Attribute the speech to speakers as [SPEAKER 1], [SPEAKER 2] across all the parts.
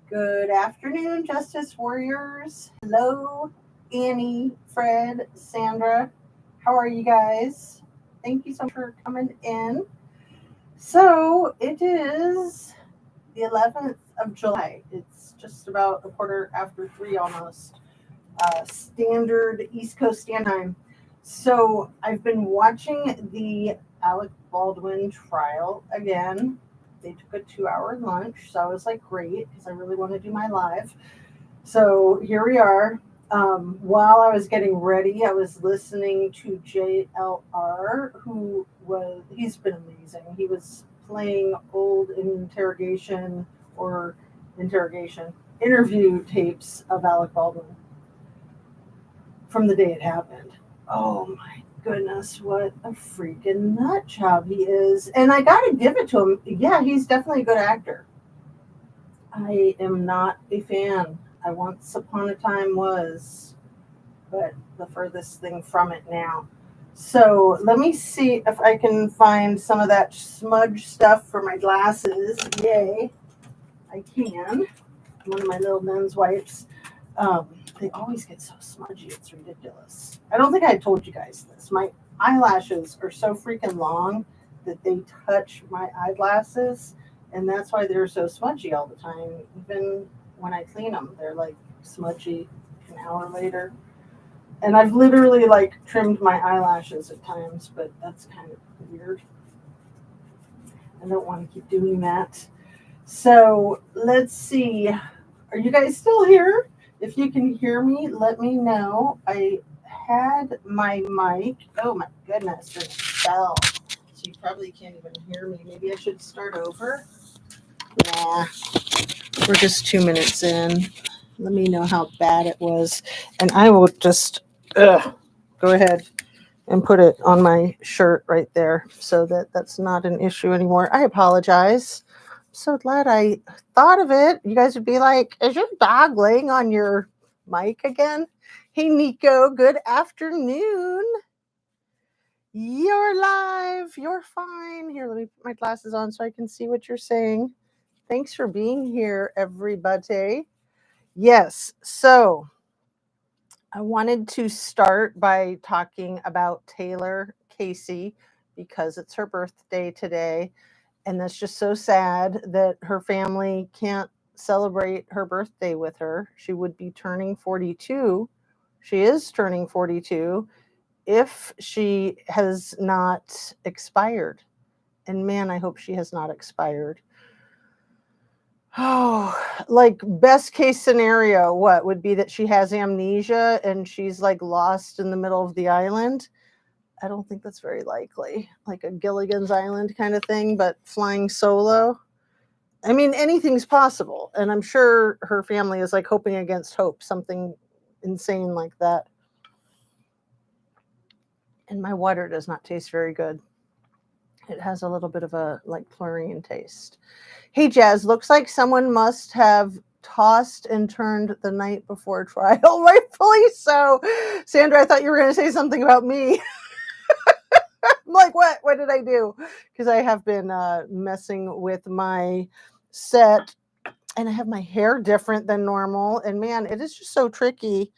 [SPEAKER 1] Good afternoon, Justice Warriors. Hello, Annie, Fred, Sandra. How are you guys? Thank you so much for coming in. So it is the 11th of July. It's just about a quarter after three almost. Standard East Coast Standard Time. So I've been watching the Alec Baldwin trial again. They took a 2 hour lunch, so I was like, great, because I really want to do my live. So here we are. While I was getting ready, I was listening to JLR, he's been amazing. He was playing old interrogation interview tapes of Alec Baldwin from the day it happened. Oh my goodness, what a freaking nut job he is. And I gotta give it to him. Yeah, he's definitely a good actor. I am not a fan. I once upon a time was, but the furthest thing from it now. So let me see if I can find some of that smudge stuff for my glasses. Yay, I can. One of my little men's wipes. They always get so smudgy, it's ridiculous. I don't think I told you guys this. My eyelashes are so freaking long that they touch my eyeglasses, and that's why they're so smudgy all the time. Even when I clean them, they're like smudgy an hour later. And I've literally like trimmed my eyelashes at times, but that's kind of weird. I don't want to keep doing that. So let's see. Are you guys still here? If you can hear me, let me know. I had my mic. Oh my goodness, it fell. So you probably can't even hear me. Maybe I should start over. Nah, we're just 2 minutes in. Let me know how bad it was. And I will just go ahead and put it on my shirt right there so that that's not an issue anymore. I apologize. I'm so glad I thought of it. You guys would be like, is your dog laying on your mic again? Hey, Nico, good afternoon. You're live. You're fine. Here, let me put my glasses on so I can see what you're saying. Thanks for being here, everybody. Yes, so I wanted to start by talking about Taylor Casey because it's her birthday today. And that's just so sad that her family can't celebrate her birthday with her. She would be turning 42. She is turning 42 if she has not expired. And man, I hope she has not expired. Oh, like best case scenario, what would be that she has amnesia and she's like lost in the middle of the island? I don't think that's very likely. Like a Gilligan's Island kind of thing, but flying solo. I mean, anything's possible. And I'm sure her family is like hoping against hope, something insane like that. And my water does not taste very good. It has a little bit of a like chlorine taste. Hey, Jazz, looks like someone must have tossed and turned the night before trial, rightfully so. Sandra, I thought you were going to say something about me. I'm like, what? What did I do? Because I have been messing with my set, and I have my hair different than normal. And man, it is just so tricky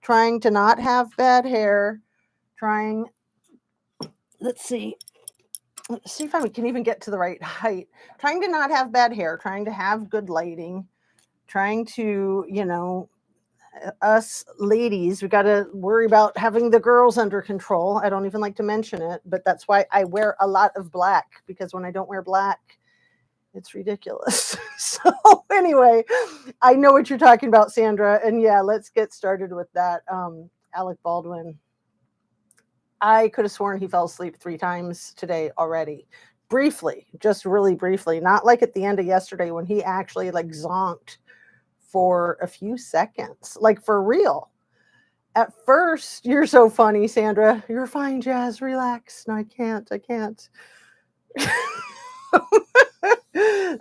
[SPEAKER 1] trying to not have bad hair. Let's see if I can even get to the right height. Trying to not have bad hair, trying to have good lighting, trying to, us ladies, we got to worry about having the girls under control. I don't even like to mention it, but that's why I wear a lot of black, because when I don't wear black, it's ridiculous. So anyway, I know what you're talking about, Sandra. And yeah, let's get started with that. Alec Baldwin. I could have sworn he fell asleep 3 times today already. Briefly, just really briefly, not like at the end of yesterday when he actually like zonked for a few seconds, like for real. At first, you're so funny, Sandra. You're fine, Jazz. Relax. No, I can't.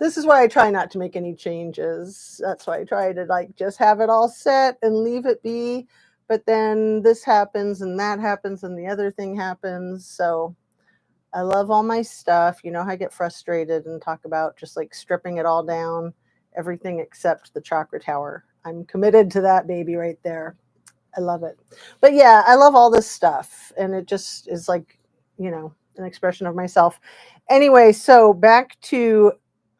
[SPEAKER 1] This is why I try not to make any changes. That's why I try to like just have it all set and leave it be. But then this happens and that happens and the other thing happens. So I love all my stuff. You know how I get frustrated and talk about just like stripping it all down everything except the chakra tower. I'm committed to that baby right there. I love it. But yeah, I love all this stuff. And it just is like, an expression of myself. Anyway, so back to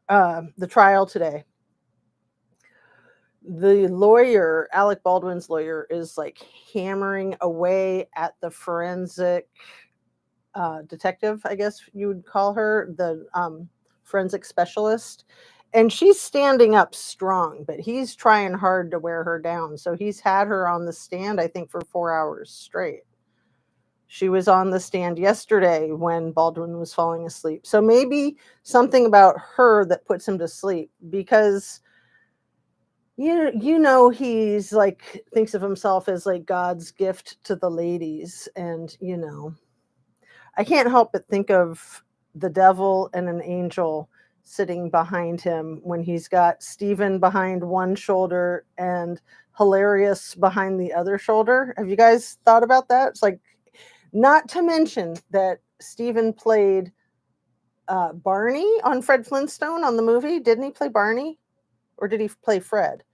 [SPEAKER 1] the trial today. The lawyer, Alec Baldwin's lawyer, is like hammering away at the forensic detective, I guess you would call her, the forensic specialist. And she's standing up strong, but he's trying hard to wear her down. So he's had her on the stand, I think, for 4 hours straight. She was on the stand yesterday when Baldwin was falling asleep. So maybe something about her that puts him to sleep, because he's like, thinks of himself as like God's gift to the ladies. And I can't help but think of the devil and an angel sitting behind him when he's got Stephen behind one shoulder and Hilarious behind the other shoulder. Have you guys thought about that? It's like, not to mention that Stephen played Barney on Fred Flintstone on the movie. Didn't he play Barney? Or did he play Fred?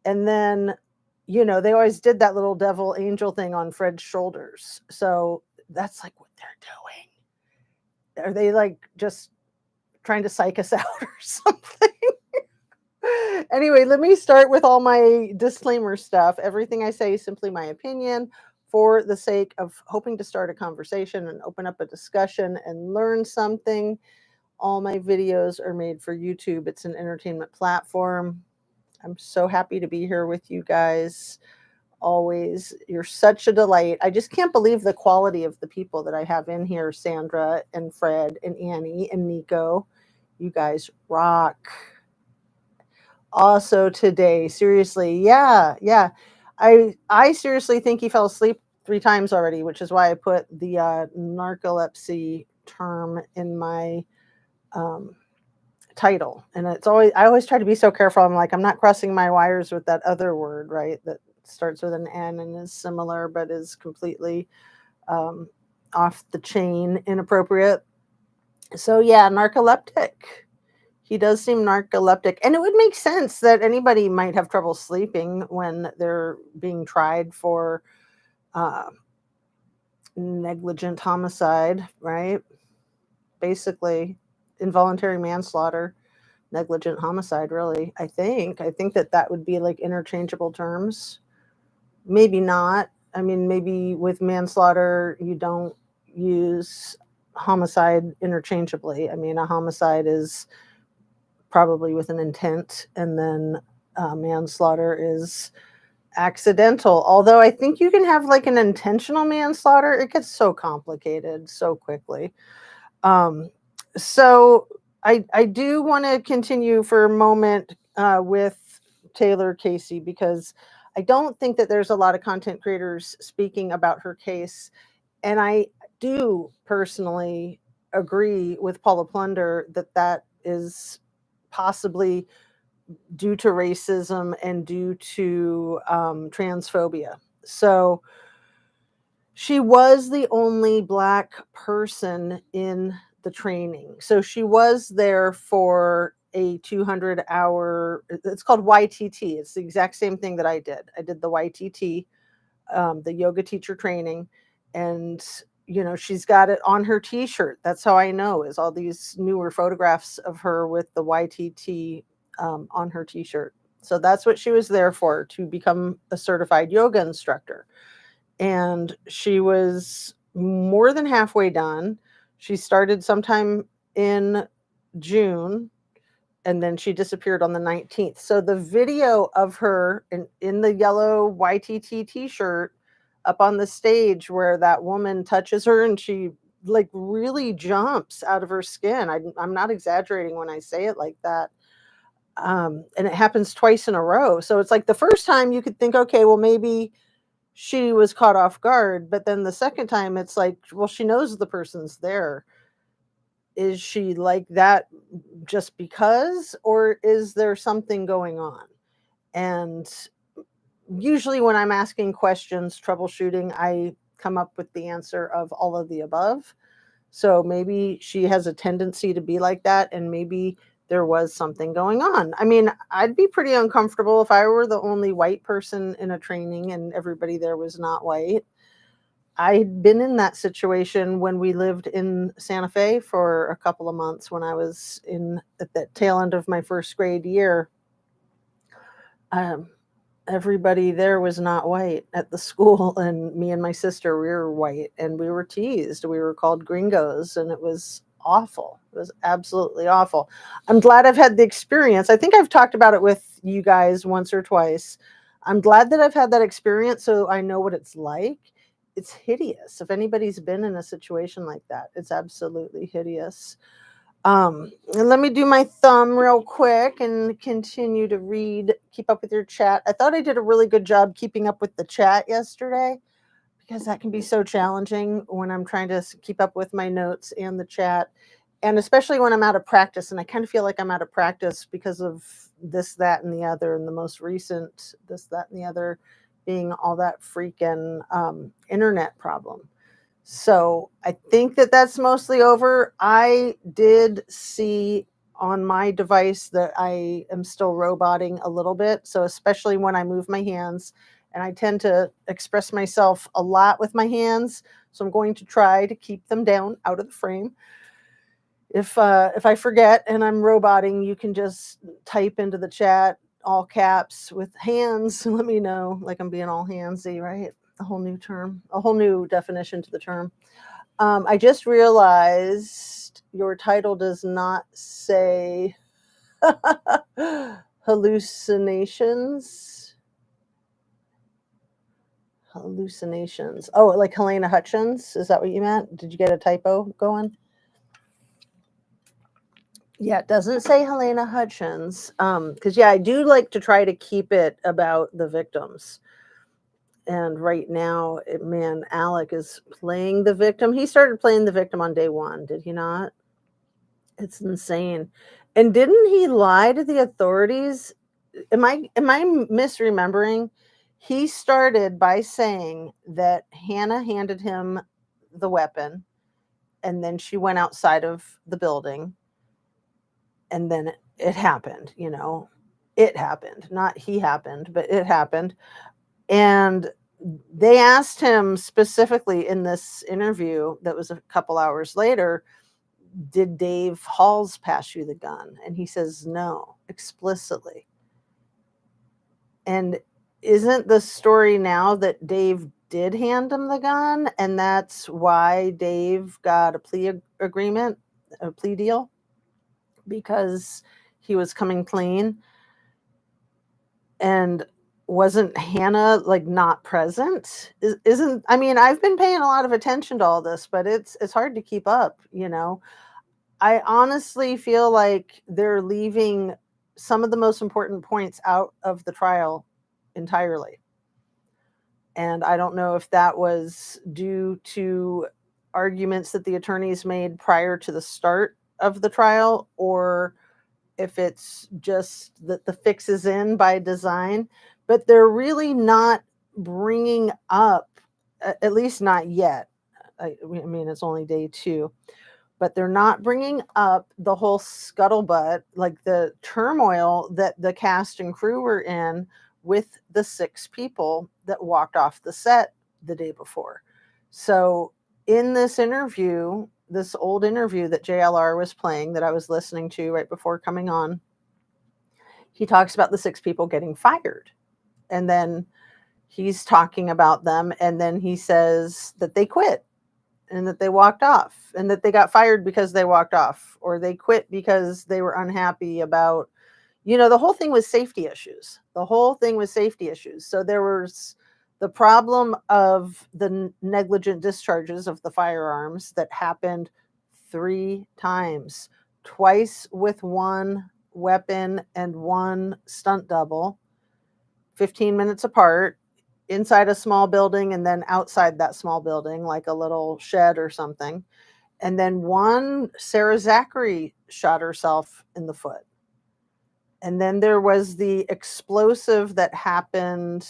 [SPEAKER 1] And then, they always did that little devil angel thing on Fred's shoulders. So that's like what they're doing. Are they like just trying to psych us out or something? Anyway, let me start with all my disclaimer stuff. Everything I say is simply my opinion for the sake of hoping to start a conversation and open up a discussion and learn something. All my videos are made for YouTube. It's an entertainment platform. I'm so happy to be here with you guys. Always. You're such a delight. I just can't believe the quality of the people that I have in here. Sandra and Fred and Annie and Nico. You guys rock. Also today, seriously, yeah. I seriously think he fell asleep 3 times already, which is why I put the narcolepsy term in my title. And I always try to be so careful. I'm like, I'm not crossing my wires with that other word, right? That starts with an N and is similar, but is completely off the chain, inappropriate. So yeah, narcoleptic. He does seem narcoleptic. And it would make sense that anybody might have trouble sleeping when they're being tried for negligent homicide, right? Basically, involuntary manslaughter, negligent homicide, really. I think that would be like interchangeable terms. Maybe not. I mean, maybe with manslaughter, you don't use homicide interchangeably. I mean, a homicide is probably with an intent, and then manslaughter is accidental. Although I think you can have like an intentional manslaughter. It gets so complicated so quickly. So I do want to continue for a moment with Taylor Casey, because I don't think that there's a lot of content creators speaking about her case. And I do personally agree with Paula Plunder that is possibly due to racism and due to transphobia. So she was the only Black person in the training. So she was there for a 200-hour, it's called YTT. It's the exact same thing that I did. I did the YTT, the yoga teacher training. And, she's got it on her t-shirt. That's how I know, is all these newer photographs of her with the YTT on her t-shirt. So that's what she was there for, to become a certified yoga instructor. And she was more than halfway done. She started sometime in June, and then she disappeared on the 19th. So the video of her in the yellow YTT t-shirt up on the stage, where that woman touches her and she like really jumps out of her skin. I'm not exaggerating when I say it like that. And it happens twice in a row. So it's like the first time you could think, okay, well, maybe she was caught off guard. But then the second time it's like, well, she knows the person's there. Is she like that just because, or is there something going on? And usually when I'm asking questions, troubleshooting, I come up with the answer of all of the above. So maybe she has a tendency to be like that, and maybe there was something going on. I mean, I'd be pretty uncomfortable if I were the only white person in a training and everybody there was not white. I'd been in that situation when we lived in Santa Fe for a couple of months when I was at the tail end of my first grade year. Um, Everybody there was not white at the school, and me and my sister, we were white, and we were teased. We were called gringos, and it was awful. It was absolutely awful. I'm glad I've had the experience. I think I've talked about it with you guys once or twice. I'm glad that I've had that experience so I know what it's like. It's hideous. If anybody's been in a situation like that, it's absolutely hideous. And let me do my thumb real quick and continue to keep up with your chat. I thought I did a really good job keeping up with the chat yesterday because that can be so challenging when I'm trying to keep up with my notes and the chat. And especially when I'm out of practice, and I kind of feel like I'm out of practice because of this, that, and the other, and the most recent this, that, and the other being all that freaking internet problem. So I think that that's mostly over. I did see on my device that I am still roboting a little bit. So especially when I move my hands, and I tend to express myself a lot with my hands. So I'm going to try to keep them down out of the frame. If I forget and I'm roboting, you can just type into the chat all caps with hands. Let me know, like I'm being all handsy, right? A whole new term, a whole new definition to the term. I just realized your title does not say hallucinations. Hallucinations. Oh, like Helena Hutchins? Is that what you meant? Did you get a typo going? Yeah, it doesn't say Helena Hutchins. Because I do like to try to keep it about the victims. And right now, man, Alec is playing the victim. He started playing the victim on day one, did he not? It's insane. And didn't he lie to the authorities? Am I misremembering? He started by saying that Hannah handed him the weapon, and then she went outside of the building, and then it happened, It happened. Not he happened, but it happened. And they asked him specifically in this interview that was a couple hours later, did Dave Halls pass you the gun? And he says no, explicitly. And isn't the story now that Dave did hand him the gun, and that's why Dave got a plea agreement, a plea deal? Because he was coming clean. And wasn't Hannah like not present? Isn't I mean, I've been paying a lot of attention to all this, but it's hard to keep up, I honestly feel like they're leaving some of the most important points out of the trial entirely. And I don't know if that was due to arguments that the attorneys made prior to the start of the trial, or if it's just that the fix is in by design, but they're really not bringing up, at least not yet. I mean, it's only day 2, but they're not bringing up the whole scuttlebutt, like the turmoil that the cast and crew were in with the 6 people that walked off the set the day before. So in this interview, this old interview that JLR was playing that I was listening to right before coming on, he talks about the 6 people getting fired. And then he's talking about them, and then he says that they quit and that they walked off and that they got fired because they walked off, or they quit because they were unhappy about, the whole thing was safety issues. So there was the problem of the negligent discharges of the firearms that happened 3 times, twice with one weapon and one stunt double, 15 minutes apart, inside a small building and then outside that small building, like a little shed or something. And then one, Sarah Zachary shot herself in the foot. And then there was the explosive that happened,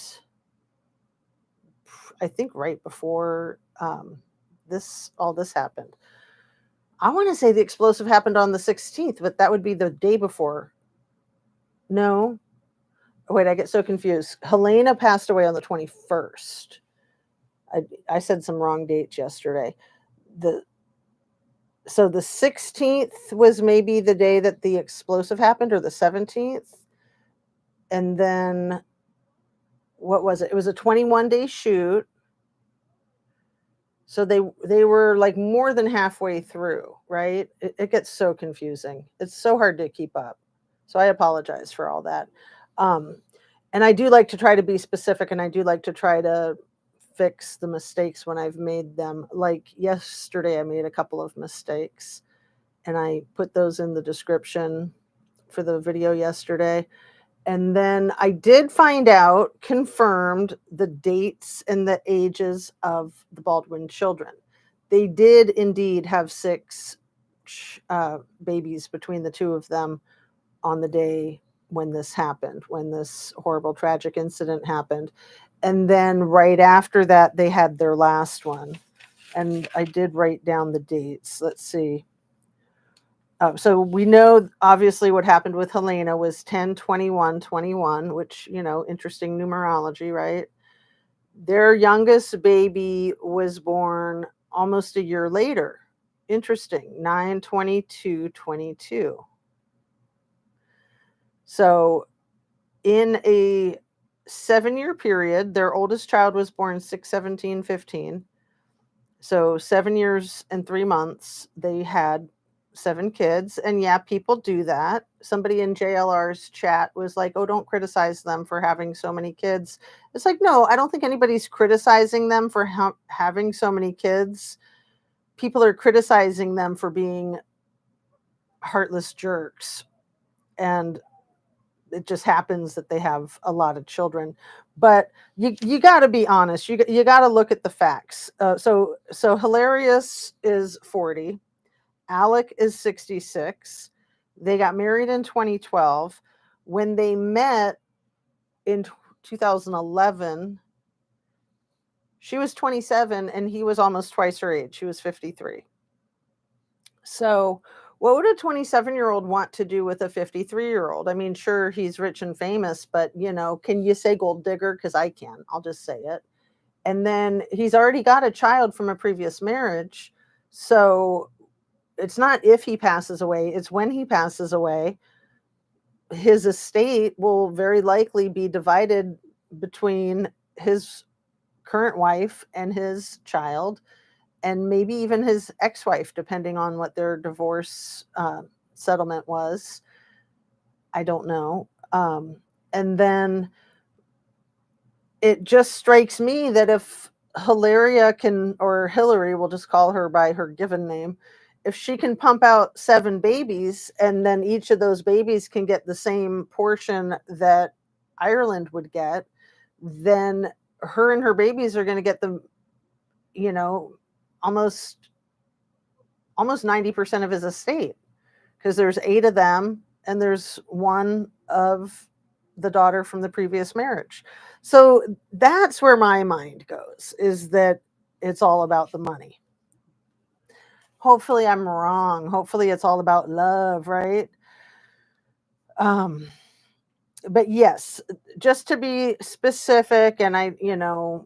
[SPEAKER 1] I think, right before all this happened. I want to say the explosive happened on the 16th, but that would be the day before. No. Wait, I get so confused. Helena passed away on the 21st. I said some wrong dates yesterday. So the 16th was maybe the day that the explosive happened, or the 17th. And then what was it? It was a 21-day shoot. So they were like more than halfway through, right? It gets so confusing. It's so hard to keep up. So I apologize for all that. And I do like to try to be specific, and I do like to try to fix the mistakes when I've made them. Like yesterday, I made a couple of mistakes, and I put those in the description for the video yesterday. And then I did find out, confirmed, the dates and the ages of the Baldwin children. They did indeed have 6 babies between the two of them on the day when this happened, when this horrible, tragic incident happened. And then right after that, they had their last one. And I did write down the dates. Let's see. So we know obviously what happened with Helena was 10/21/21, which, interesting numerology, right? Their youngest baby was born almost a year later. Interesting, 9/22/22. So in a 7-year period, their oldest child was born 6/17/15. So 7 years and 3 months, they had 7 kids. And yeah, people do that. Somebody in JLR's chat was like, oh, don't criticize them for having so many kids. It's like, no, I don't think anybody's criticizing them for having so many kids. People are criticizing them for being heartless jerks. And it just happens that they have a lot of children. But you got to be honest. You got to look at the facts. So Hilarious is 40. Alec is 66. They got married in 2012. When they met in 2011, she was 27 and he was almost twice her age. She was 53. So what would a 27-year-old want to do with a 53-year-old? I mean, sure, he's rich and famous, but, can you say gold digger? Because I can. I'll just say it. And then he's already got a child from a previous marriage. So it's not if he passes away, it's when he passes away. His estate will very likely be divided between his current wife and his child, and maybe even his ex-wife, depending on what their divorce settlement was. I don't know. And then it just strikes me that if Hilaria can, or Hillary, we'll just call her by her given name, if she can pump out 7 babies, and then each of those babies can get the same portion that Ireland would get, then her and her babies are going to get the, almost 90% of his estate, because there's 8 of them and there's 1 of the daughter from the previous marriage. So that's where my mind goes, is that it's all about the money. Hopefully I'm wrong. Hopefully it's all about love, right? But yes, just to be specific, and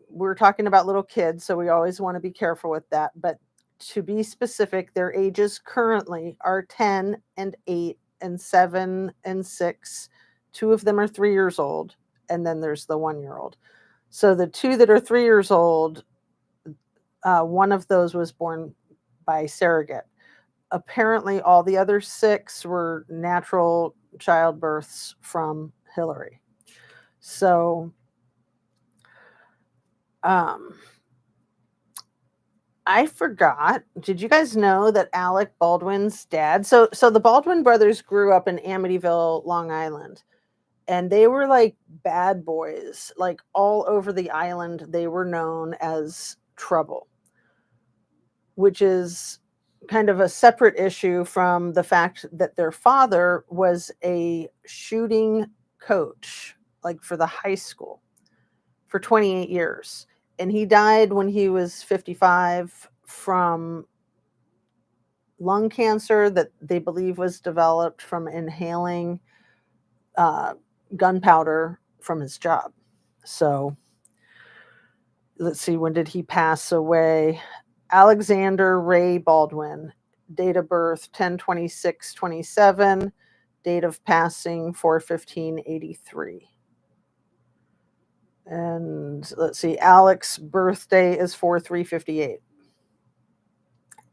[SPEAKER 1] we're talking about little kids, so we always want to be careful with that. But to be specific, their ages currently are 10 and 8 and 7 and 6. 2 of them are 3 years old, and then there's the 1-year-old. So the 2 that are 3 years old, one of those was born by surrogate. Apparently, all the other 6 were natural childbirths from Hillary. So, I forgot. Did you guys know that Alec Baldwin's dad? So the Baldwin brothers grew up in Amityville, Long Island, and they were like bad boys. Like all over the island, they were known as trouble, which is kind of a separate issue from the fact that their father was a shooting coach, like for the high school, for 28 years. And he died when he was 55 from lung cancer that they believe was developed from inhaling gunpowder from his job. So let's see, when did he pass away? Alexander Ray Baldwin, date of birth 10/26/27, date of passing 4/15/83. And let's see, Alec's birthday is 4/3/58.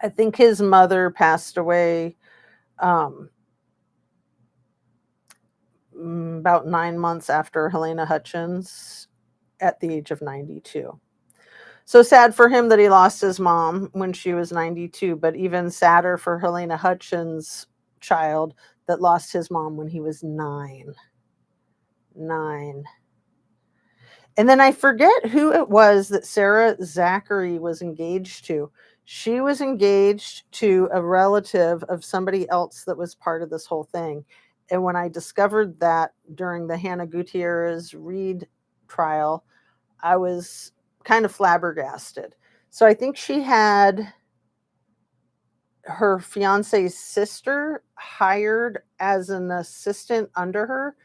[SPEAKER 1] I think his mother passed away about 9 months after Helena Hutchins at the age of 92. So sad for him that he lost his mom when she was 92, but even sadder for Helena Hutchins' child that lost his mom when he was 9. 9. And then I forget who it was that Sarah Zachary was engaged to. She was engaged to a relative of somebody else that was part of this whole thing. And when I discovered that during the Hannah Gutierrez Reed trial, I was kind of flabbergasted. So I think she had her fiance's sister hired as an assistant under her.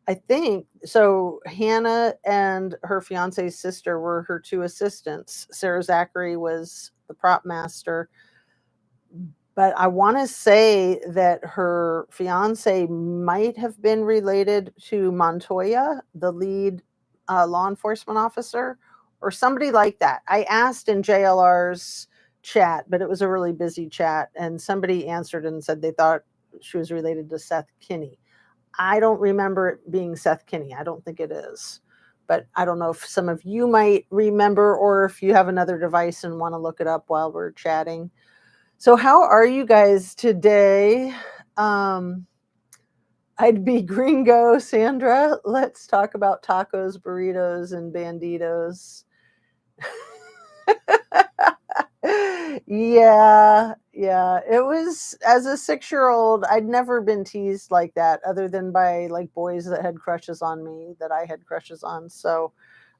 [SPEAKER 1] I think so. Hannah and her fiance's sister were her two assistants. Sarah Zachary was the prop master. But I want to say that her fiance might have been related to Montoya, the lead law enforcement officer, or somebody like that. I asked in JLR's chat, but it was a really busy chat, and somebody answered and said they thought she was related to Seth Kinney. I don't remember it being Seth Kinney. I don't think it is. But I don't know if some of you might remember, or if you have another device and want to look it up while we're chatting. So how are you guys today? I'd be gringo, Sandra. Let's talk about tacos, burritos, and banditos. Yeah. It was, as a 6-year-old, I'd never been teased like that, other than by like boys that had crushes on me that I had crushes on. So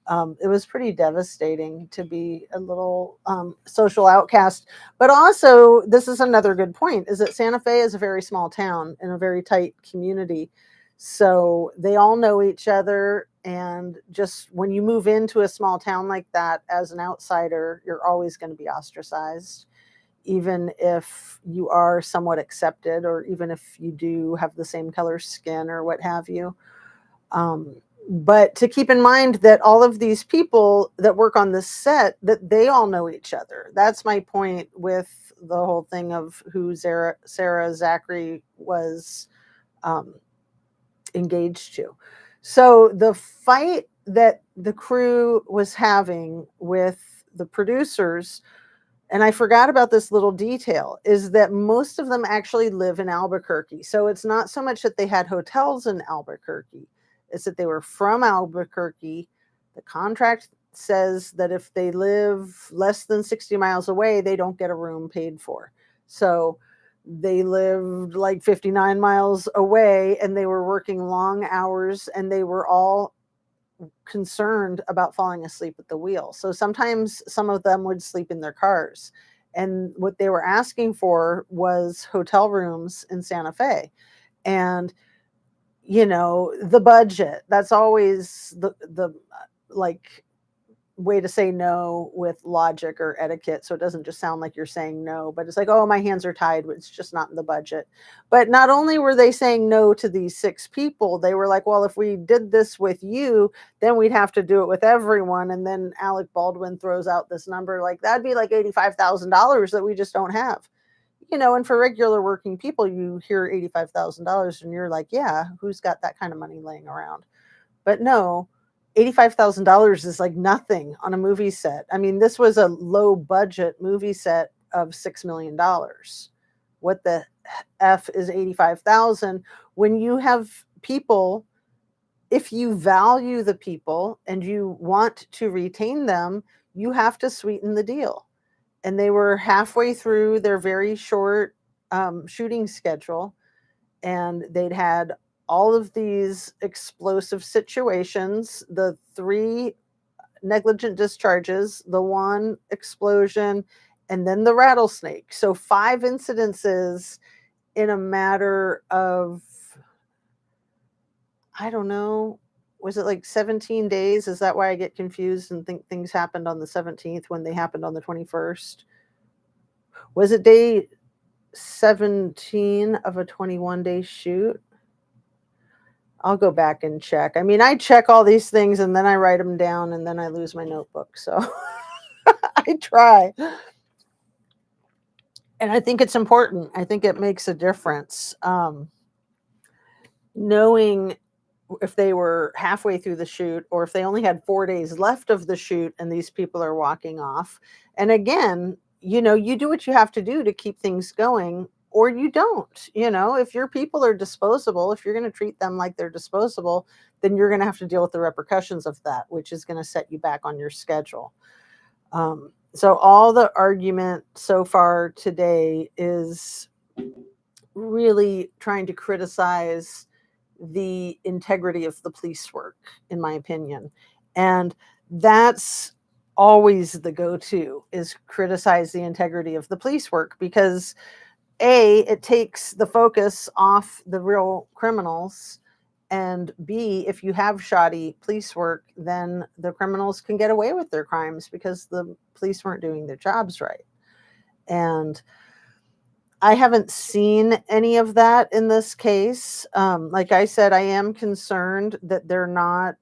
[SPEAKER 1] it was pretty devastating to be a little social outcast. But also, this is another good point, is that Santa Fe is a very small town and a very tight community. So they all know each other. And just when you move into a small town like that as an outsider, you're always going to be ostracized, even if you are somewhat accepted, or even if you do have the same color skin or what have you. But to keep in mind that all of these people that work on this set, that they all know each other. That's my point with the whole thing of who Sarah Zachary was engaged to. So the fight that the crew was having with the producers, and I forgot about this little detail, is that most of them actually live in Albuquerque. So it's not so much that they had hotels in Albuquerque, it's that they were from Albuquerque. The contract says that if they live less than 60 miles away, they don't get a room paid for. So they lived like 59 miles away, and they were working long hours, and they were all concerned about falling asleep at the wheel. So sometimes some of them would sleep in their cars. And what they were asking for was hotel rooms in Santa Fe. And the budget, that's always the like way to say no with logic or etiquette, so it doesn't just sound like you're saying no, but it's like, oh, my hands are tied, it's just not in the budget. But not only were they saying no to these 6 people, they were like, well, if we did this with you, then we'd have to do it with everyone. And then Alec Baldwin throws out this number, like that'd be like $85,000 that we just don't have. And for regular working people, you hear $85,000 and you're like, yeah, who's got that kind of money laying around? But no, $85,000 is like nothing on a movie set. I mean, this was a low budget movie set of $6 million. What the F is 85,000 when you have people? If you value the people and you want to retain them, you have to sweeten the deal. And they were halfway through their very short shooting schedule, and they'd had all of these explosive situations, the 3 negligent discharges, the 1 explosion, and then the rattlesnake. So 5 incidences in a matter of, I don't know, was it like 17 days? Is that why I get confused and think things happened on the 17th when they happened on the 21st? Was it day 17 of a 21-day shoot? I'll go back and check. I mean, I check all these things and then I write them down and then I lose my notebook. So I try. And I think it's important. I think it makes a difference. Knowing if they were halfway through the shoot or if they only had 4 days left of the shoot and these people are walking off. And again, you do what you have to do to keep things going, or you don't. If your people are disposable, if you're going to treat them like they're disposable, then you're going to have to deal with the repercussions of that, which is going to set you back on your schedule. So all the argument so far today is really trying to criticize the integrity of the police work, in my opinion. And that's always the go-to, is criticize the integrity of the police work, because A, it takes the focus off the real criminals, and B, if you have shoddy police work, then the criminals can get away with their crimes because the police weren't doing their jobs right. And I haven't seen any of that in this case. Like I said, I am concerned that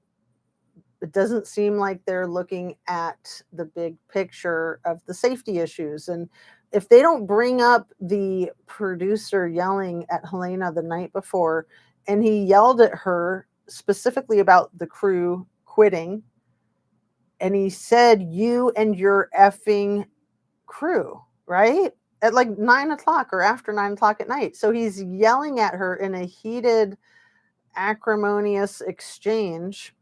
[SPEAKER 1] it doesn't seem like they're looking at the big picture of the safety issues. And if they don't bring up the producer yelling at Helena the night before, and he yelled at her specifically about the crew quitting, and he said, "You and your effing crew," right? At like 9 o'clock or after 9 o'clock at night. So he's yelling at her in a heated, acrimonious exchange.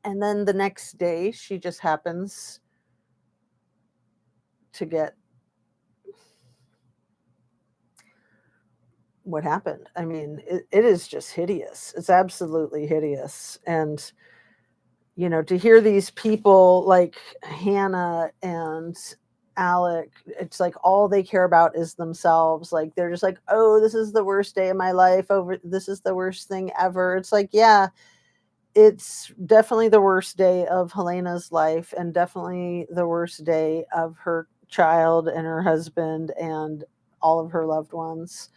[SPEAKER 1] And then the next day, she just happens to get what happened. I mean, it is just hideous. It's absolutely hideous. And, to hear these people like Hannah and Alec, it's like all they care about is themselves. Like they're just like, oh, this is the worst day of my life. This is the worst thing ever. It's like, yeah, it's definitely the worst day of Helena's life, and definitely the worst day of her child and her husband and all of her loved ones.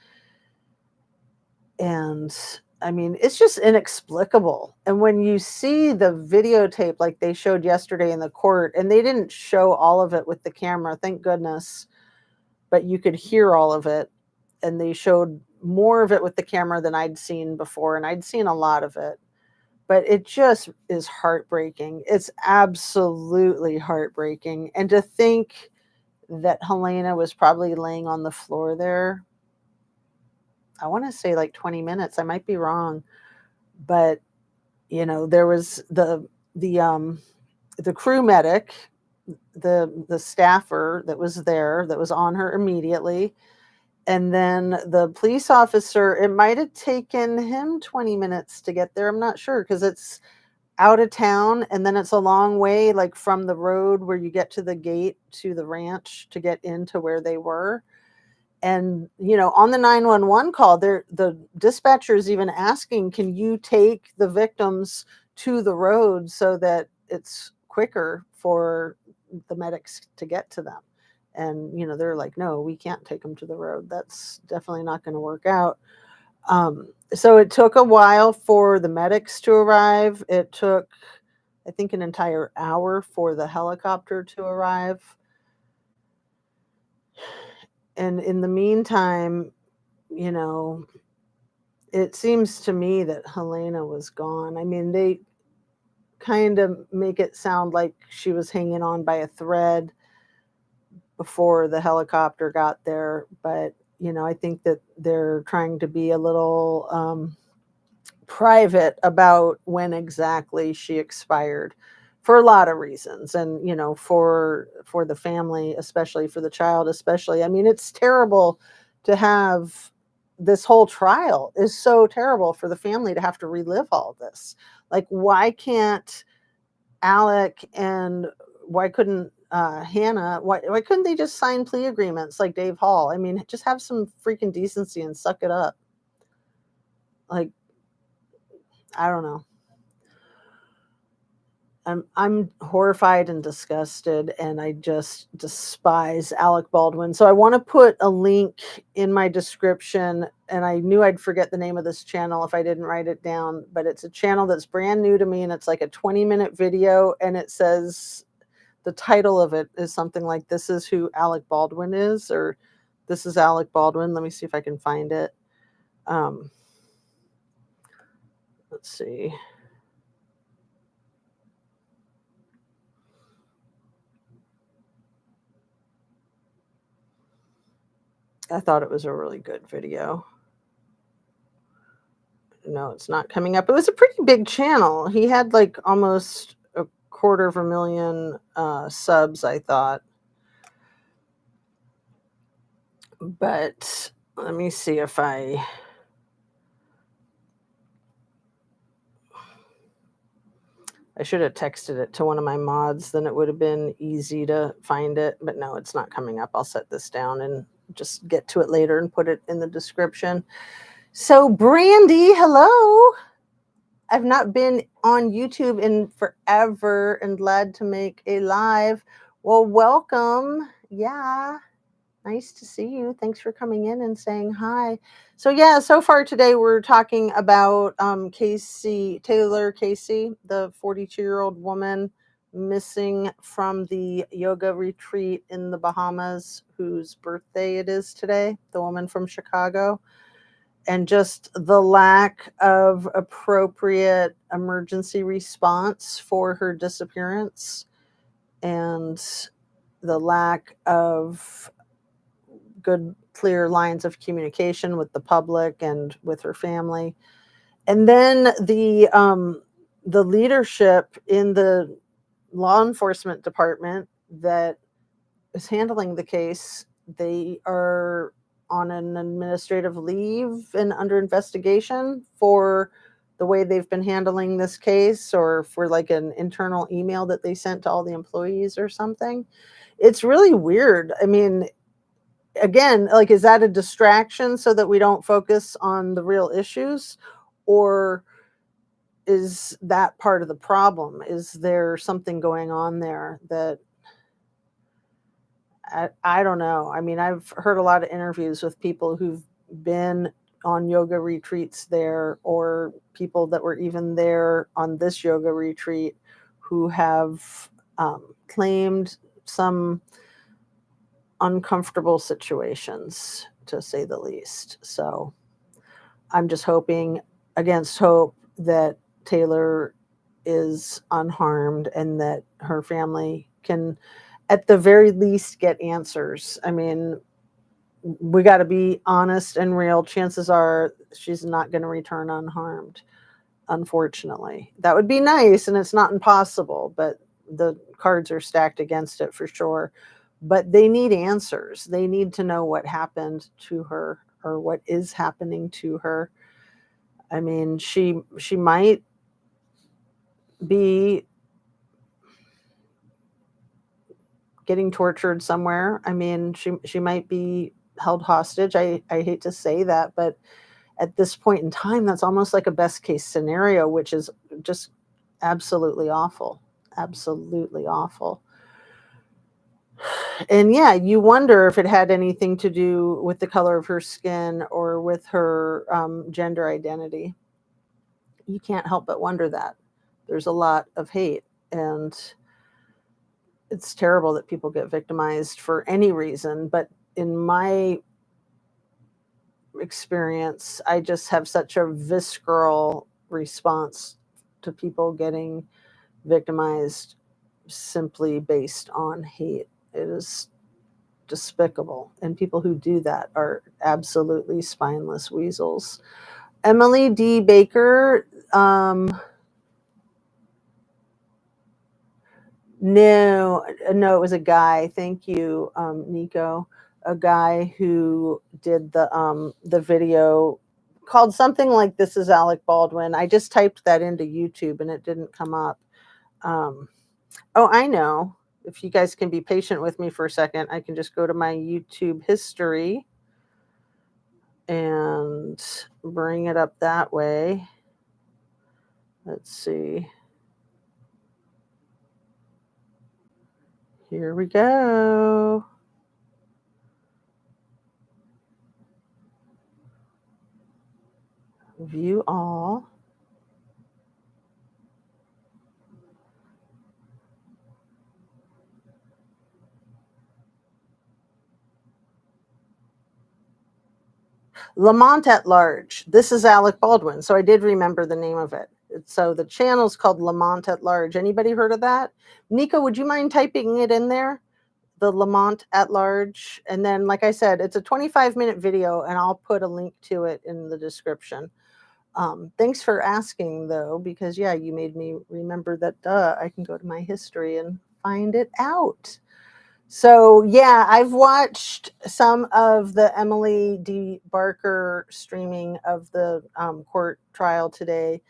[SPEAKER 1] And I mean, it's just inexplicable. And when you see the videotape like they showed yesterday in the court, and they didn't show all of it with the camera, thank goodness, but you could hear all of it. And they showed more of it with the camera than I'd seen before, and I'd seen a lot of it. But it just is heartbreaking. It's absolutely heartbreaking. And to think that Helena was probably laying on the floor there, I want to say like 20 minutes. I might be wrong. But, there was the crew medic, the staffer that was there, that was on her immediately. And then the police officer, it might have taken him 20 minutes to get there. I'm not sure, because it's out of town, and then it's a long way, like from the road where you get to the gate to the ranch to get into where they were. And, on the 911 call, the dispatcher is even asking, can you take the victims to the road so that it's quicker for the medics to get to them? And, they're like, no, we can't take them to the road. That's definitely not going to work out. So it took a while for the medics to arrive. It took, I think, an entire hour for the helicopter to arrive. And in the meantime, it seems to me that Helena was gone. I mean, they kind of make it sound like she was hanging on by a thread before the helicopter got there. But, I think that they're trying to be a little private about when exactly she expired, for a lot of reasons. And, for the family, especially for the child, especially. I mean, it's terrible to have this whole trial, is so terrible for the family to have to relive all this. Like, why can't Alec and why couldn't Hannah, why couldn't they just sign plea agreements like Dave Hall? I mean, just have some freaking decency and suck it up. Like, I don't know. I'm horrified and disgusted, and I just despise Alec Baldwin. So I want to put a link in my description, and I knew I'd forget the name of this channel if I didn't write it down, but it's a channel that's brand new to me, and it's like a 20-minute video, and it says the title of it is something like "This is who Alec Baldwin is," or "This is Alec Baldwin." Let me see if I can find it. Let's see. I thought it was a really good video. No, it's not coming up. It was a pretty big channel. He had like almost 250,000 subs, I thought. But let me see if I should have texted it to one of my mods, then it would have been easy to find it. But no, it's not coming up. I'll set this down and just get to it later and put it in the description. So, Brandy, hello. I've not been on YouTube in forever and glad to make a live. Well, welcome. Yeah, nice to see you. Thanks for coming in and saying hi. So yeah, so far today we're talking about Taylor Casey, the 42-year-old woman missing from the yoga retreat in the Bahamas, whose birthday it is today, the woman from Chicago. And just the lack of appropriate emergency response for her disappearance, and the lack of good, clear lines of communication with the public and with her family. And then the leadership in the law enforcement department that is handling the case, they are on an administrative leave and under investigation for the way they've been handling this case, or for like an internal email that they sent to all the employees or something. It's really weird. I mean, again, like, is that a distraction so that we don't focus on the real issues? Or is that part of the problem? Is there something going on there that I don't know. I mean, I've heard a lot of interviews with people who've been on yoga retreats there, or people that were even there on this yoga retreat, who have claimed some uncomfortable situations, to say the least. So I'm just hoping against hope that Taylor is unharmed and that her family can, at the very least, get answers. I mean, we got to be honest and real. Chances are she's not going to return unharmed, unfortunately. That would be nice, and it's not impossible, but the cards are stacked against it for sure. But they need answers. They need to know what happened to her, or what is happening to her. I mean, she might be getting tortured somewhere. I mean, she might be held hostage. I hate to say that, but at this point in time, that's almost like a best case scenario, which is just absolutely awful. Absolutely awful. And yeah, you wonder if it had anything to do with the color of her skin or with her gender identity. You can't help but wonder that. There's a lot of hate, and it's terrible that people get victimized for any reason. But in my experience, I just have such a visceral response to people getting victimized simply based on hate. It is despicable, and people who do that are absolutely spineless weasels. Emily D. Baker, no, it was a guy. Thank you, Nico. A guy who did the video called something like "This is Alec Baldwin." I just typed that into YouTube and it didn't come up. Oh, I know.
[SPEAKER 2] if you guys can be patient with me for a second, I can just go to my YouTube history and bring it up that way. Let's see. Here we go. View all. Lamont at Large. This is Alec Baldwin. So I did remember the name of it. So the channel's called Lamont at Large. Anybody heard of that? Nico, would you mind typing it in there? The Lamont at Large. And then, like I said, it's a 25-minute video, and I'll put a link to it in the description. Thanks for asking, though, because, yeah, you made me remember that, I can go to my history and find it out. So, yeah, I've watched some of the Emily D. Barker streaming of the court trial today,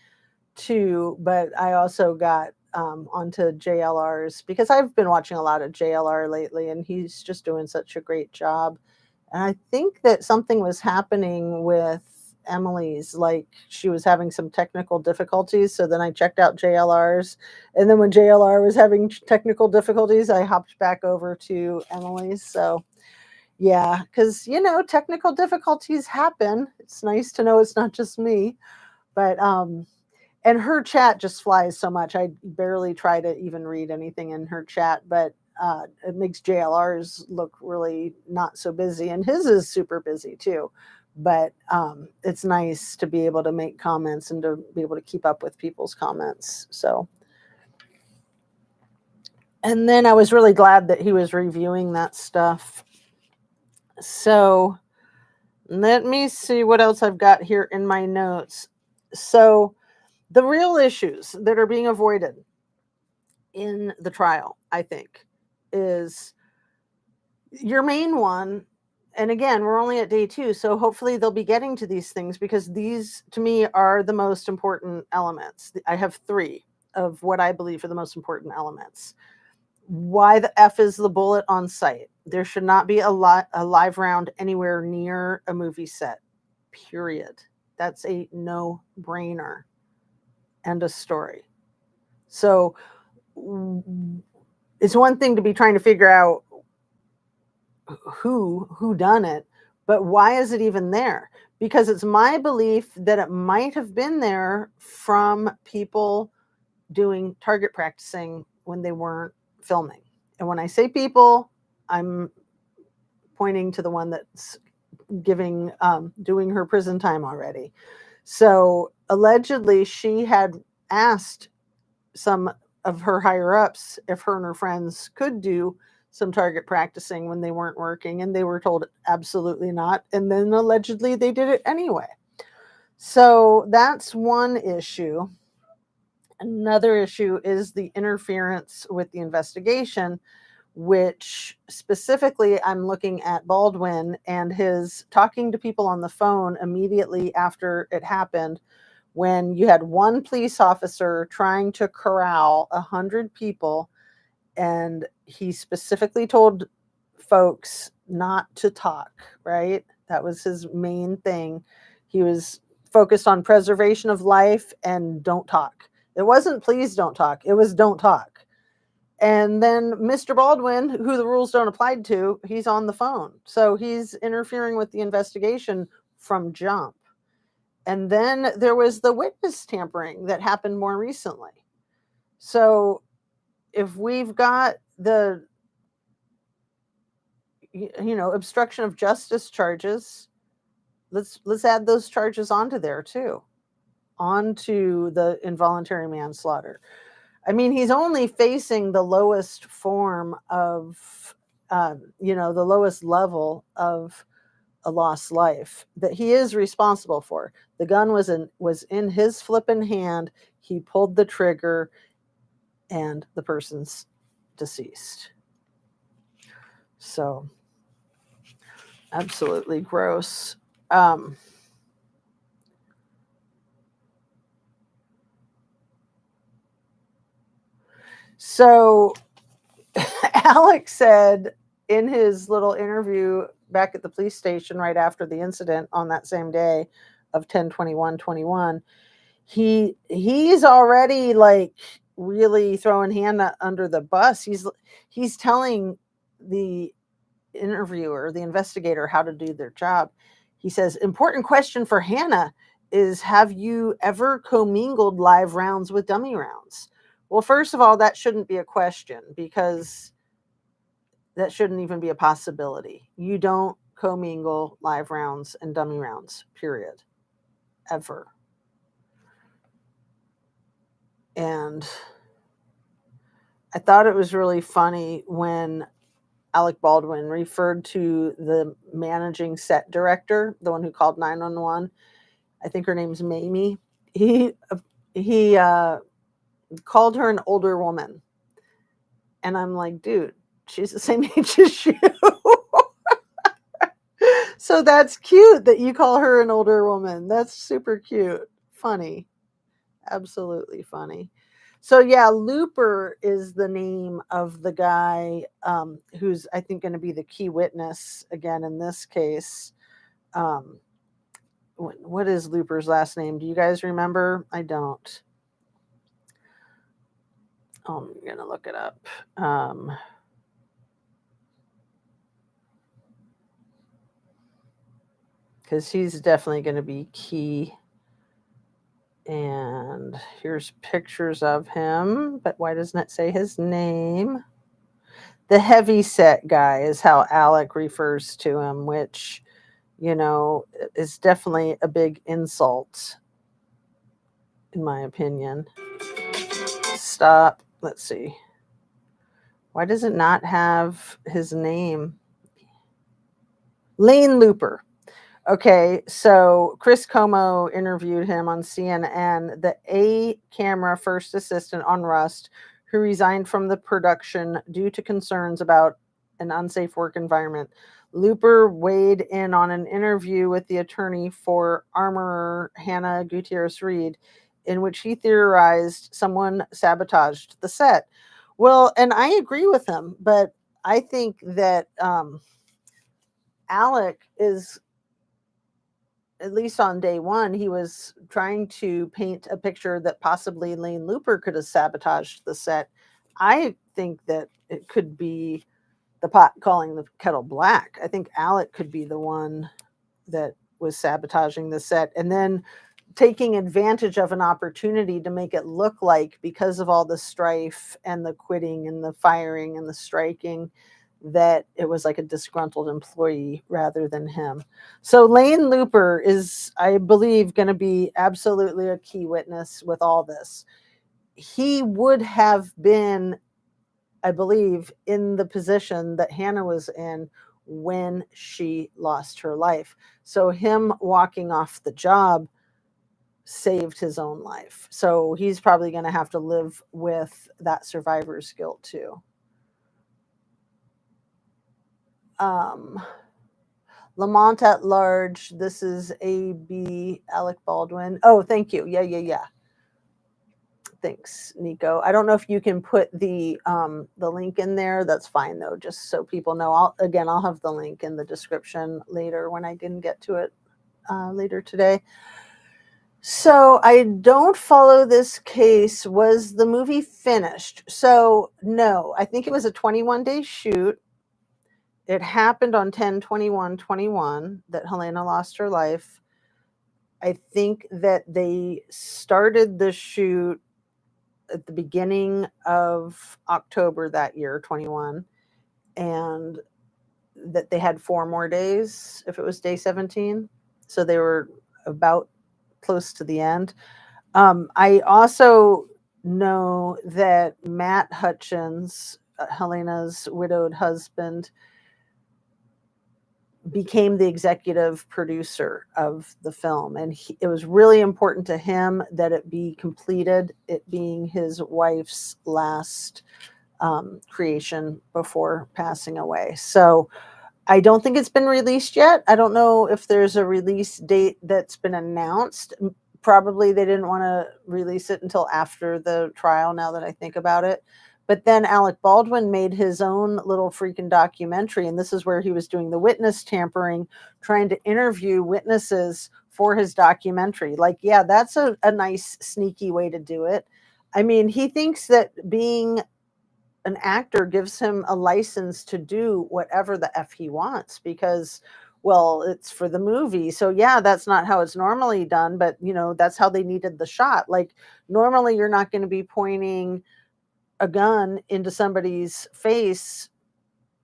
[SPEAKER 2] too, but I also got onto JLR's because I've been watching a lot of JLR lately, and he's just doing such a great job. And I think that something was happening with Emily's, like she was having some technical difficulties. So then I checked out JLR's. And then when JLR was having technical difficulties, I hopped back over to Emily's. So yeah, because, technical difficulties happen. It's nice to know it's not just me. But, and her chat just flies so much. I barely try to even read anything in her chat, but it makes JLR's look really not so busy. And his is super busy too. But it's nice to be able to make comments and to be able to keep up with people's comments. So, and then I was really glad that he was reviewing that stuff. So let me see what else I've got here in my notes. So the real issues that are being avoided in the trial, I think, is your main one. And again, we're only at day 2, so hopefully they'll be getting to these things, because these, to me, are the most important elements. I have 3 of what I believe are the most important elements. Why the F is the bullet on site? There should not be a live round anywhere near a movie set, period. That's a no-brainer. End of story. So it's one thing to be trying to figure out who done it, but why is it even there? Because it's my belief that it might have been there from people doing target practicing when they weren't filming. And when I say people, I'm pointing to the one that's doing her prison time already. So allegedly she had asked some of her higher ups if her and her friends could do some target practicing when they weren't working, and they were told absolutely not. And then allegedly they did it anyway. So that's one issue. Another issue is the interference with the investigation, which specifically I'm looking at Baldwin and his talking to people on the phone immediately after it happened, when you had one police officer trying to corral 100 people, and he specifically told folks not to talk, right? That was his main thing. He was focused on preservation of life and don't talk. It wasn't please don't talk. It was don't talk. And then Mr. Baldwin, who the rules don't apply to, he's on the phone. So he's interfering with the investigation from jump. And then there was the witness tampering that happened more recently. So if we've got the, obstruction of justice charges, let's add those charges onto there too, onto the involuntary manslaughter. I mean, he's only facing the lowest form of, the lowest level of a lost life that he is responsible for. The gun was in his flippin' hand. He pulled the trigger, and the person's deceased. So absolutely gross. So Alec said in his little interview back at the police station right after the incident on that same day of 10/21/21, he's already like really throwing Hannah under the bus. He's telling the interviewer, the investigator, how to do their job. He says, important question for Hannah is, have you ever commingled live rounds with dummy rounds? Well, first of all, that shouldn't be a question because that shouldn't even be a possibility. You don't commingle live rounds and dummy rounds, period, ever. And I thought it was really funny when Alec Baldwin referred to the managing set director, the one who called 911. I think her name's Mamie. He called her an older woman. And I'm like, dude, she's the same age as you. So that's cute that you call her an older woman. That's super cute. Funny. Absolutely funny. So yeah, Looper is the name of the guy who's, I think, going to be the key witness again in this case. What is Looper's last name? Do you guys remember? I don't. Oh, I'm going to look it up. Because he's definitely going to be key. And here's pictures of him, but why doesn't it say his name? The heavy set guy is how Alec refers to him, which, you know, is definitely a big insult, in my opinion. Stop. Let's see. Why does it not have his name? Lane Looper. Okay, so Chris Como interviewed him on CNN, the A camera first assistant on Rust, who resigned from the production due to concerns about an unsafe work environment. Looper weighed in on an interview with the attorney for armorer Hannah Gutierrez-Reed, in which he theorized someone sabotaged the set. Well, and I agree with him, but I think that Alec is, at least on day one, he was trying to paint a picture that possibly Lane Looper could have sabotaged the set. I think that it could be the pot calling the kettle black. I think Alec could be the one that was sabotaging the set and then taking advantage of an opportunity to make it look like, because of all the strife and the quitting and the firing and the striking, that it was like a disgruntled employee rather than him. So Lane Looper is, I believe, going to be absolutely a key witness with all this. He would have been, I believe, in the position that Hannah was in when she lost her life. So him walking off the job saved his own life. So he's probably going to have to live with that survivor's guilt too. Lamont at Large. This is AB Alec Baldwin. Oh, thank you. Yeah. Thanks, Nico. I don't know if you can put the link in there. That's fine though, just so people know. I'll have the link in the description later when I didn't get to it later today. So I don't follow this case. Was the movie finished? So no, I think it was a 21-day shoot. It happened on 10/21/21 that Helena lost her life. I think that they started the shoot at the beginning of October that year, 21, and that they had 4 more days if it was day 17. So they were about close to the end. I also know that Matt Hutchins, Helena's widowed husband, became the executive producer of the film, and it was really important to him that it be completed, it being his wife's last creation before passing away. So I don't think it's been released yet. I don't know if there's a release date that's been announced. Probably they didn't want to release it until after the trial, now that I think about it. But then Alec Baldwin made his own little freaking documentary, and this is where he was doing the witness tampering, trying to interview witnesses for his documentary. Like, yeah, that's a nice, sneaky way to do it. I mean, he thinks that being an actor gives him a license to do whatever the F he wants because, well, it's for the movie. So, yeah, that's not how it's normally done, but, that's how they needed the shot. Like, normally you're not going to be pointing a gun into somebody's face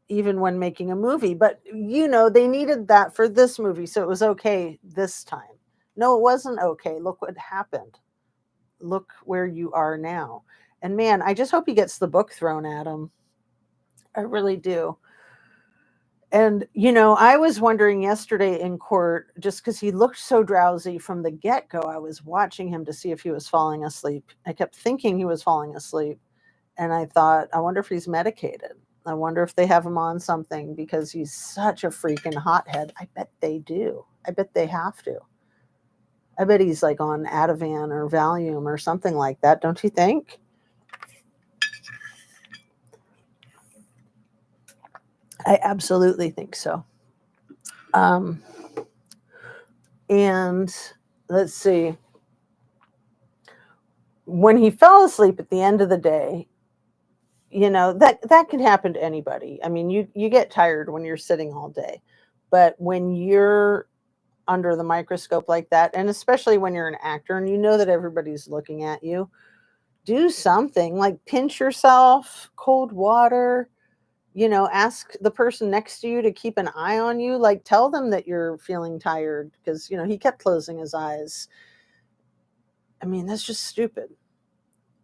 [SPEAKER 2] even when making a movie, but they needed that for this movie, so it was okay this time. No, it wasn't okay. Look what happened. Look where you are now. And man, I just hope he gets the book thrown at him. I really do. And I was wondering yesterday in court, just because he looked so drowsy from the get-go, I was watching him to see if he was falling asleep. I kept thinking he was falling asleep. And I thought, I wonder if he's medicated. I wonder if they have him on something because he's such a freaking hothead. I bet they do. I bet they have to. I bet he's like on Ativan or Valium or something like that. Don't you think? I absolutely think so. And let's see. When he fell asleep at the end of the day, that can happen to anybody. I mean, you get tired when you're sitting all day, but when you're under the microscope like that, and especially when you're an actor and that everybody's looking at you, do something like pinch yourself, cold water, ask the person next to you to keep an eye on you, like tell them that you're feeling tired because he kept closing his eyes. I mean, that's just stupid.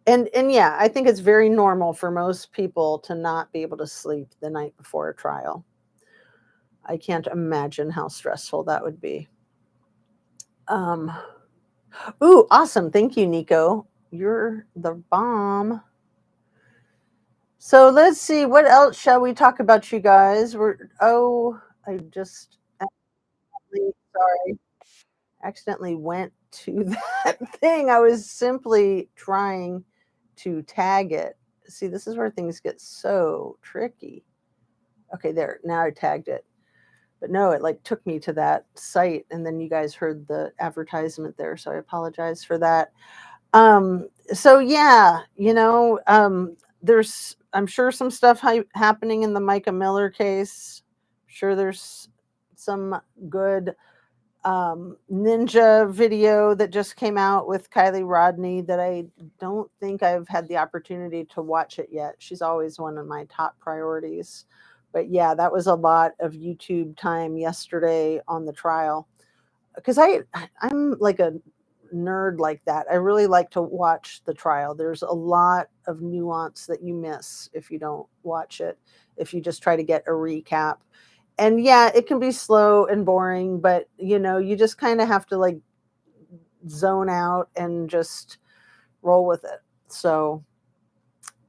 [SPEAKER 2] And yeah, I think it's very normal for most people to not be able to sleep the night before a trial. I can't imagine how stressful that would be. Ooh, awesome. Thank you, Nico. You're the bomb. So let's see, what else shall we talk about, you guys? I just accidentally went to that thing. I was simply trying to tag it. See, this is where things get so tricky. Okay, there. Now I tagged it. But no, it like took me to that site, and then you guys heard the advertisement there, so I apologize for that. So yeah, there's, I'm sure, some stuff happening in the Micah Miller case. I'm sure there's some good ninja video that just came out with Kylie Rodney that I don't think I've had the opportunity to watch it yet. She's always one of my top priorities. But yeah, that was a lot of YouTube time yesterday on the trial. Because I'm like a nerd like that. I really like to watch the trial. There's a lot of nuance that you miss if you don't watch it, if you just try to get a recap. And yeah, it can be slow and boring, but you just kind of have to like zone out and just roll with it. So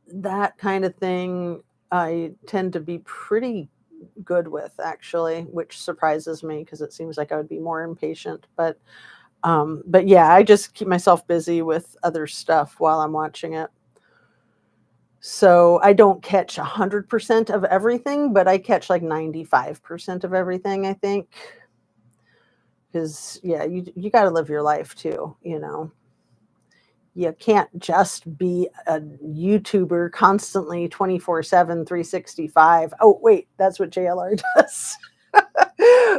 [SPEAKER 2] that kind of thing I tend to be pretty good with, actually, which surprises me because it seems like I would be more impatient. But yeah, I just keep myself busy with other stuff while I'm watching it. So I don't catch 100% of everything, but I catch like 95% of everything, I think. Because yeah, you got to live your life too. You can't just be a YouTuber constantly 24/7, 365. Oh, wait, that's what JLR does.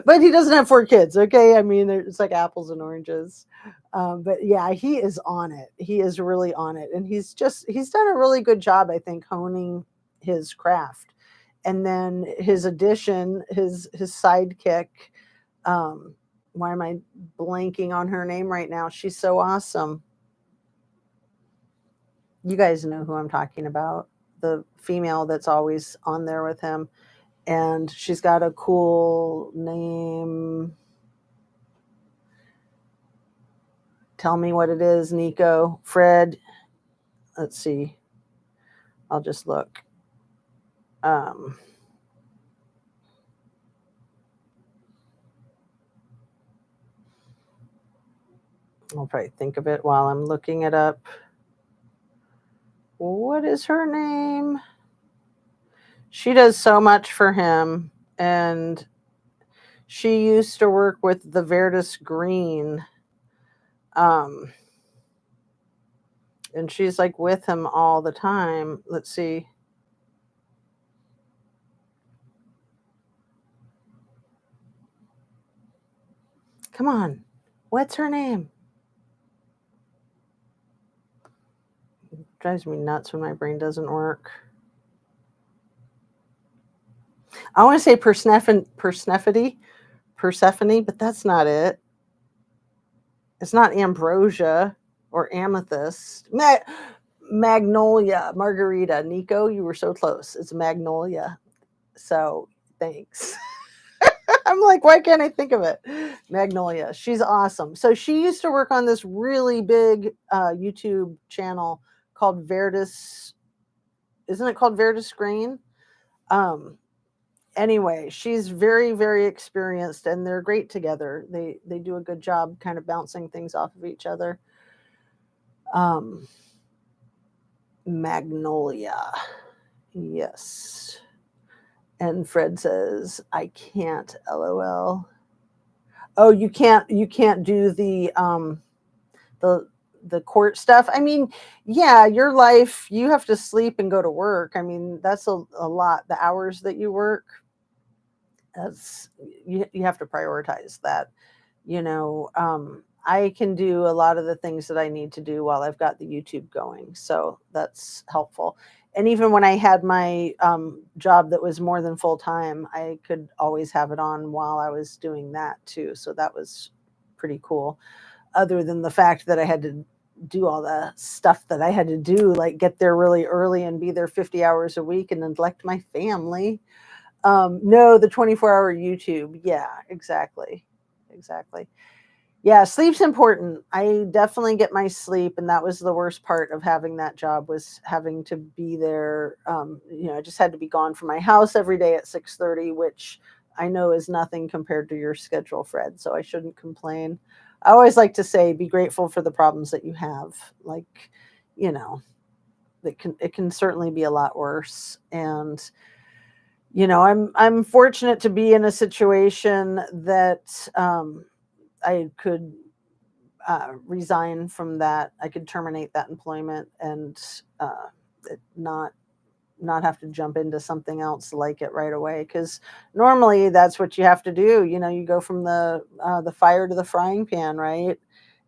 [SPEAKER 2] But he doesn't have 4 kids, okay? I mean, it's like apples and oranges. But yeah, he is on it. He is really on it. And he's done a really good job, I think, honing his craft. And then his addition, his sidekick, why am I blanking on her name right now? She's so awesome. You guys know who I'm talking about. The female that's always on there with him. And she's got a cool name. Tell me what it is, Nico. Fred. Let's see. I'll just look. I'll probably think of it while I'm looking it up. what is her name? She does so much for him, and she used to work with the Verdis Green. And she's like with him all the time. Let's see. Come on. What's her name? It drives me nuts when my brain doesn't work. I want to say Persephone, but that's not it. It's not ambrosia or amethyst. Magnolia, Margarita. Nico, you were so close. It's magnolia. So thanks. I'm like, why can't I think of it? Magnolia. She's awesome. So she used to work on this really big YouTube channel called Verdis. Isn't it called Verdis Green? Anyway, she's very, very experienced, and they're great together. They do a good job kind of bouncing things off of each other. Magnolia. Yes. And Fred says, I can't, LOL. Oh, you can't do the court stuff. I mean, yeah, your life, you have to sleep and go to work. I mean, that's a lot. The hours that you work, that's you have to prioritize that. I can do a lot of the things that I need to do while I've got the YouTube going. So that's helpful. And even when I had my job that was more than full time, I could always have it on while I was doing that too. So that was pretty cool. Other than the fact that I had to do all the stuff that I had to do, like get there really early and be there 50 hours a week and neglect my family. No, the 24-hour YouTube. Yeah, exactly. Yeah, sleep's important. I definitely get my sleep, and that was the worst part of having that job, was having to be there. I just had to be gone from my house every day at 6:30, which I know is nothing compared to your schedule, Fred, so I shouldn't complain. I always like to say, be grateful for the problems that you have. Like, it can certainly be a lot worse. And I'm fortunate to be in a situation that I could resign from that. I could terminate that employment and not have to jump into something else like it right away. Because normally that's what you have to do. You go from the fire to the frying pan, right?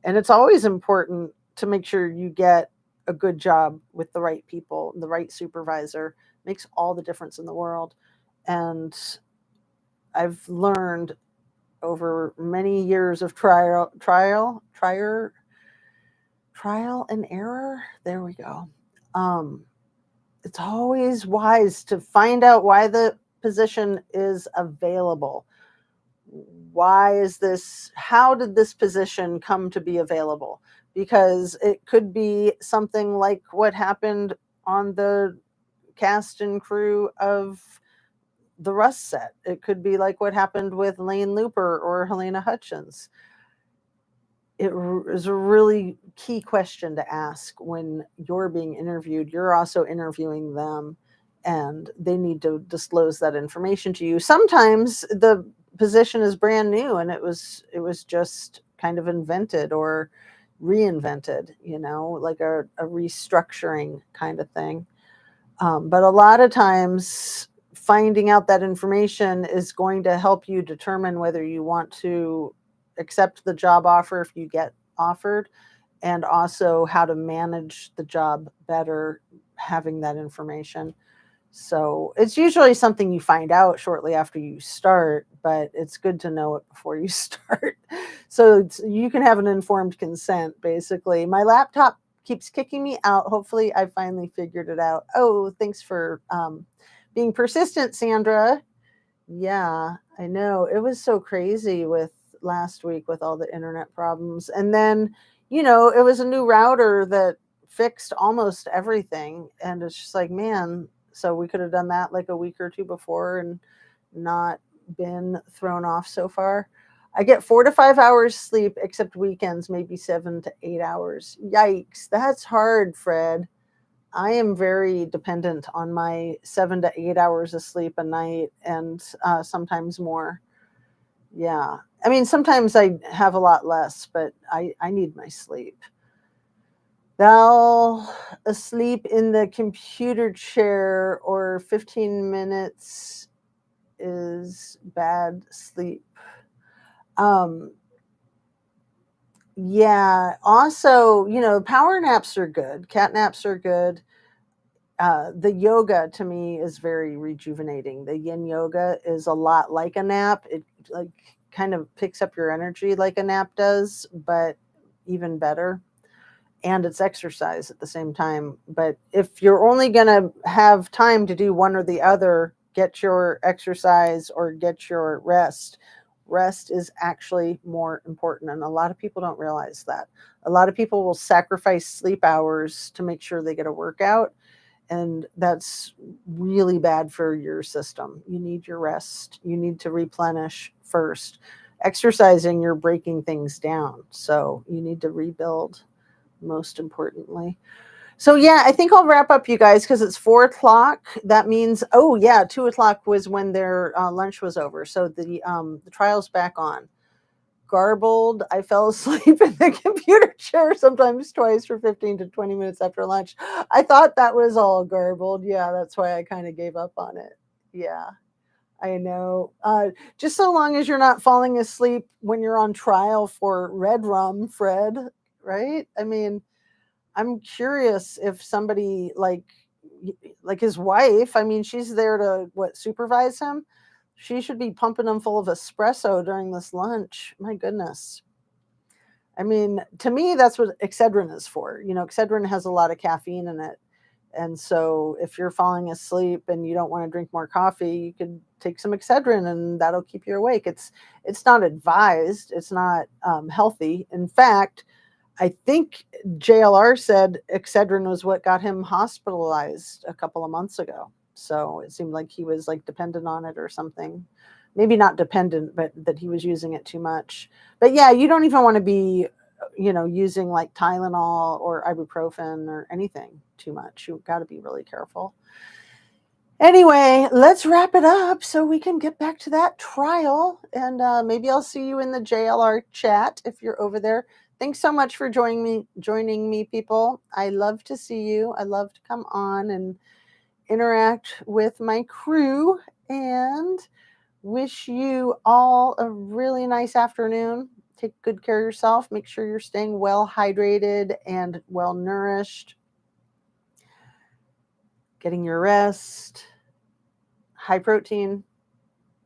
[SPEAKER 2] And it's always important to make sure you get a good job with the right people, the right supervisor. Makes all the difference in the world. And I've learned over many years of trial and error. There we go. It's always wise to find out why the position is available. How did this position come to be available? Because it could be something like what happened on the cast and crew of the Rust set. It could be like what happened with Lane Looper or Helena Hutchins. It is a really key question to ask when you're being interviewed. You're also interviewing them, and they need to disclose that information to you. Sometimes the position is brand new and it was just kind of invented or reinvented, like a restructuring kind of thing. But a lot of times finding out that information is going to help you determine whether you want to accept the job offer if you get offered, and also how to manage the job better having that information. So it's usually something you find out shortly after you start, but it's good to know it before you start. So you can have an informed consent, basically. My laptop keeps kicking me out. Hopefully I finally figured it out. Oh, thanks for being persistent, Sandra. Yeah, I know. It was so crazy with last week with all the internet problems. And then, it was a new router that fixed almost everything. And it's just like, man, so we could have done that like a week or two before and not been thrown off so far. I get 4 to 5 hours sleep, except weekends, maybe 7 to 8 hours. Yikes. That's hard, Fred. I am very dependent on my 7 to 8 hours of sleep a night, and sometimes more. Yeah. I mean, sometimes I have a lot less, but I need my sleep. Thou asleep in the computer chair or 15 minutes is bad sleep. Um, yeah. Also, power naps are good. Cat naps are good. The yoga to me is very rejuvenating. The yin yoga is a lot like a nap. It like kind of picks up your energy like a nap does, but even better. And it's exercise at the same time. But if you're only going to have time to do one or the other, get your exercise or get your rest. Rest is actually more important. And a lot of people don't realize that. A lot of people will sacrifice sleep hours to make sure they get a workout. And that's really bad for your system. You need your rest. You need to replenish first. Exercising, you're breaking things down. So you need to rebuild, most importantly. So yeah, I think I'll wrap up, you guys, because it's 4:00. That means, 2:00 was when their lunch was over. So the trial's back on. Garbled. I fell asleep in the computer chair sometimes twice for 15 to 20 minutes after lunch. I thought that was all garbled. Yeah, that's why I kind of gave up on it. Yeah, I know. Just so long as you're not falling asleep when you're on trial for red rum, Fred, right? I mean, I'm curious if somebody like his wife, I mean, she's there to supervise him. She should be pumping him full of espresso during this lunch. My goodness. I mean, to me, that's what Excedrin is for. Excedrin has a lot of caffeine in it. And so if you're falling asleep and you don't want to drink more coffee, you could take some Excedrin and that'll keep you awake. It's not advised. It's not healthy. In fact, I think JLR said Excedrin was what got him hospitalized a couple of months ago. So it seemed like he was like dependent on it or something. Maybe not dependent, but that he was using it too much. But yeah, you don't even want to be, using like Tylenol or ibuprofen or anything too much. You've got to be really careful. Anyway, let's wrap it up so we can get back to that trial. And maybe I'll see you in the JLR chat if you're over there. Thanks so much for joining me, people. I love to see you. I love to come on and interact with my crew, and wish you all a really nice afternoon. Take good care of yourself. Make sure you're staying well hydrated and well nourished. Getting your rest. High protein,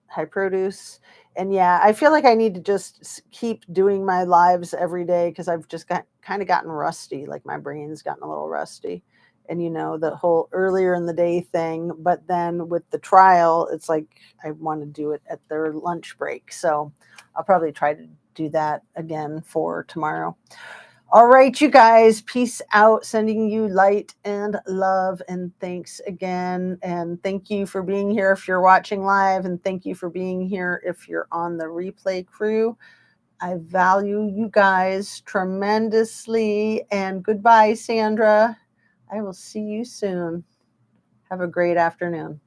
[SPEAKER 2] high produce. And yeah, I feel like I need to just keep doing my lives every day because I've just kind of gotten rusty. Like my brain's gotten a little rusty. And the whole earlier in the day thing, but then with the trial, it's like I want to do it at their lunch break. So I'll probably try to do that again for tomorrow. All right, you guys, peace out. Sending you light and love, and thanks again. And thank you for being here if you're watching live, and thank you for being here if you're on the replay crew. I value you guys tremendously. And goodbye, Sandra. I will see you soon. Have a great afternoon.